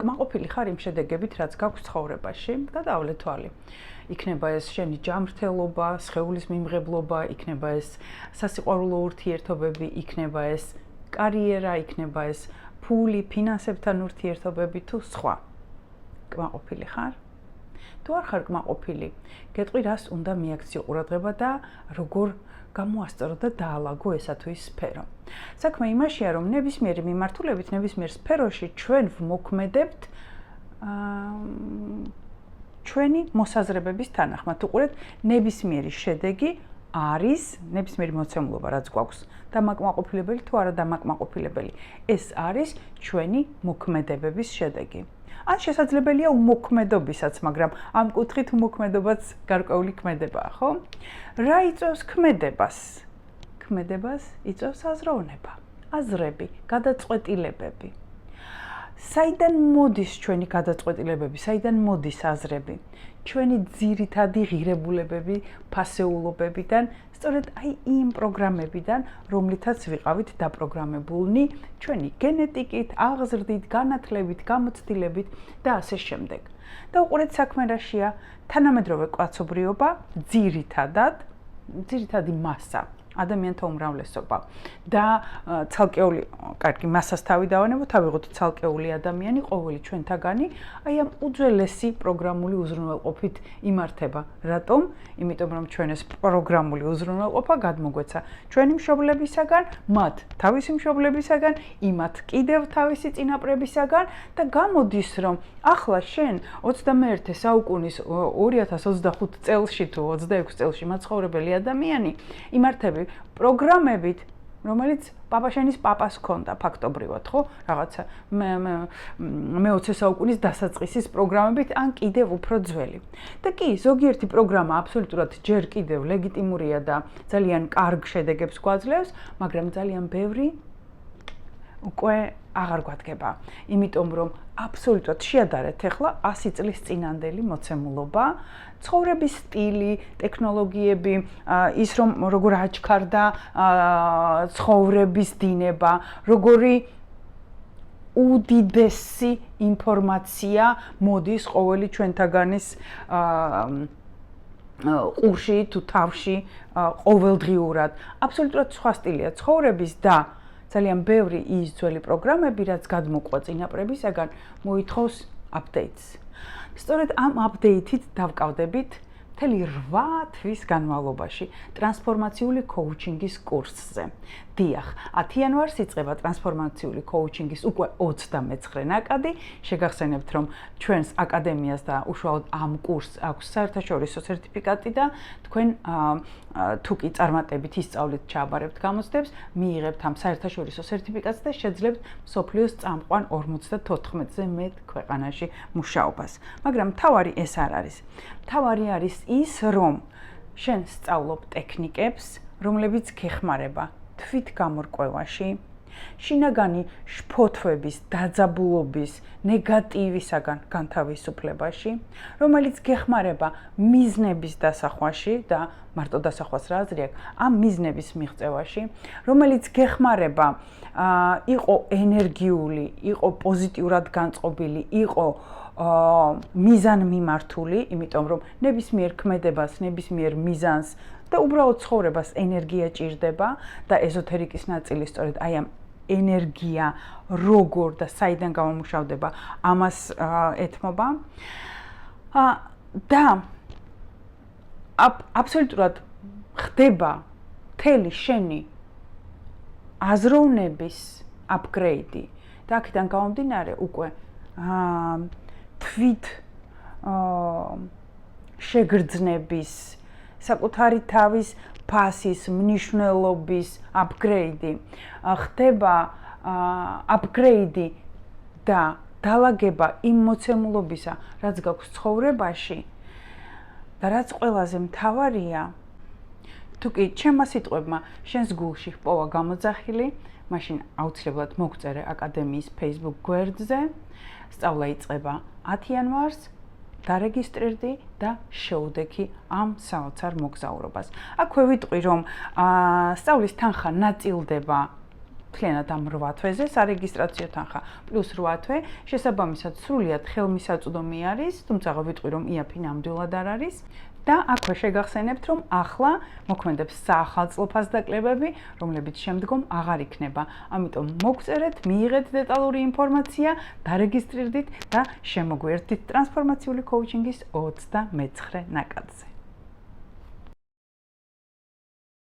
კმაყოფილი ხარ იმ შედეგებით, რაც გაქვს ცხოვრებაში, გადავლე თვალი. იქნება ეს შენი ჯანმრთელობა, სხეულის მიმღებლობა, იქნება ეს სასიყვარულო ურთიერთობები, იქნება ეს კარიერა, იქნება ეს ფული, ფინანსებთან ურთიერთობები თუ სხვა. კმაყოფილი ხარ? თუ არ ხარ კმაყოფილი, გეტყვი რას უნდა მიაქციო ყურადღება და როგორ გამოასწორო და დაალაგო ესა თუ ის სფერო. საქმე იმაშია, რომ ნებისმიერი მიმართულებით, ნებისმიერ სფეროში ჩვენ ვმოქმედებთ ჩვენი მოსაზრებების თანახმად. უყურეთ, ნებისმიერი შედეგი არის ნებისმიერი მოცემულობა, რაც გვაქვს, დამაკმაყოფილებელი თუ არა დამაკმაყოფილებელი. ეს არის ჩვენი მოქმედებების შედეგი. ან შესაძლებელია უმოქმედობისაც, მაგრამ ამ კუთხით უმოქმედობაც გარკვეული ქმედებაა, ხო? რა იწვევს ქმედებას? ქმედებას იწვევს აზროვნება, აზრები, გადაწყვეტილებები. საიდან მოდის ჩვენი გადაწყვეტილებები, საიდან მოდის აზრები? ჩვენი ძირითადი ღირებულებები, ფასეულობებიდან, სწორედ აი იმ პროგრამებიდან, რომლითაც ვიყავით დაპროგრამებულნი ჩვენი გენეტიკით, აღზრდით, განათლებით, გამოცდილებით და ასე შემდეგ. და უყურეთ საქმე რაშია, თანამედროვე კაცობრიობა ძირითადი მასა, ადამიანთა უმრავლესობა და ცალკეული, კარგი, მასას თავი დავანებოთ, ავიღოთ ცალკეული ადამიანი, ყოველი ჩვენთაგანი, აი ამ უძველესი პროგრამული უზრუნველყოფით იმართება. რატომ? იმიტომ რომ ჩვენ ეს პროგრამული უზრუნველყოფა გადმოგვეცა ჩვენი მშობლებისაგან, მათ თავისი მშობლებისაგან, იმათ კიდევ თავისი წინაპრებისაგან და გამოდის რომ ახლა შენ 21 საუკუნის 2025 წელში თუ 26 წელში მაცხოვრებელი ადამიანი იმართები პროგრამებით, რომელიც პაპაშენის პაპას ჰქონდა ფაქტობრივად, ხო? რაღაცა მე-20 საუკუნის დასაწყისის პროგრამებით ან კიდევ უფრო ძველი. და კი, ზოგიერთი პროგრამა აბსოლუტურად ჯერ კიდევ ლეგიტიმურია და ძალიან კარგ შედეგებს გვაძლევს, მაგრამ ძალიან ბევრი უკვე აღარ გვადგება. იმიტომ რომ აბსოლუტურად შეადარეთ ახლა 100 წლის წინანდელი მოცემულობა, ცხოვრების სტილი, ტექნოლოგიები, ის რომ როგორ აჩქარდა ცხოვრების დინება, როგორი უდიდესი ინფორმაცია მოდის ყოველი ჩვენთაგანის ყურში თუ თავში ყოველდღიურად. აბსოლუტურად სხვა სტილია ცხოვრების და ძალიან ბევრი ის ძველი პროგრამები, რაც გადმოყვა წინაპრებისაგან, მოითხოვს updates. სწორედ ამ update-ით დავკავდებით მთელი 8 თვის განმავლობაში ტრანსფორმაციული კოუჩინგის კურსზე. დიახ, 10 იანვარს იწყება ტრანსფორმაციული კოუჩინგის უკვე 29 ნაკადი. შეგახსენებთ, რომ ჩვენს აკადემიას და უშუალოდ ამ კურსს აქვს საერთაშორისო სერტიფიკატი და თქვენ თუ კი წარმატებით ისწავლით, ჩააბარებთ გამოცდებს, მიიღებთ ამ საერთაშორისო სერტიფიკატს და შეძლებთ მსოფლიოს წამყვან 54-ზე მეტ ქვეყანაში მუშაობას. მაგრამ მთავარი ეს არ არის. მთავარი არის ის, რომ შენ სწავლობ ტექნიკებს, რომლებიც გეხმარება თვით გამორკვევაში, შინაგანი შფოთვების, დაძაბულობის, ნეგატივისაგან განთავისუფლებაში, რომელიც გეხმარება მიზნების დასახვაში და მარტო დასახვას რა აზრი აქვს, ამ მიზნების მიღწევაში, რომელიც გეხმარება იყო ენერგიული, იყო პოზიტიურად განწყობილი, იყო მიზანმიმართული, იმიტომ რომ ნებისმიერ ქმედებას, ნებისმიერ მიზანს და უბრალოდ ცხოვრებას ენერგია ჭირდება და ეზოთერიკის ნაწილი სწორედ აი ამ ენერგია როგორ და საიდან გამომუშავდება ამას ეთმობა და აბსოლუტურად ხდება მთელი შენი აზროვნების აპგრეიდი და აქედან გამომდინარე უკვე თვით შეგრძნების საკუთარი თავის ფასის მნიშვნელობის აპგრეიდი ხდება აპგრეიდი და დალაგება იმ მოცემულობისა, რაც გაქვს ცხოვრებაში და რაც ყველაზე მთავარია, თუ კი ჩემმა სიტყვებმა შენს გულში ჰპოვა გამოძახილი, მაშინ აუცილებლად მოგწერე აკადემიის Facebook გვერდზე, სწავლა იწყება 10 იანვარს, დარეგისტრირდი და შეუდექი ამ საოცარ მოგზაურობას. აქვე ვიტყვი, რომ სწავლის თანხა ნაწილდება მთლიანად ამ 8 თვეზე სარეგისტრაციო თანხა პლუს 8 თვე, შესაბამისად სრულიად ხელმისაწვდომი არის, თუმცა ვიტყვი რომ იაფი ნამდვილად არ არის. და აქვე შეგახსენებთ, რომ ახლა მოქმედებს საახალწლო ფასდაკლებები, რომლებიც შემდგომ აღარ იქნება. ამიტომ მოგწერეთ, მიიღეთ დეტალური ინფორმაცია, დარეგისტრირდით და შემოგვიერთდით ტრანსფორმაციული კოუჩინგის 29 ნაკადზე.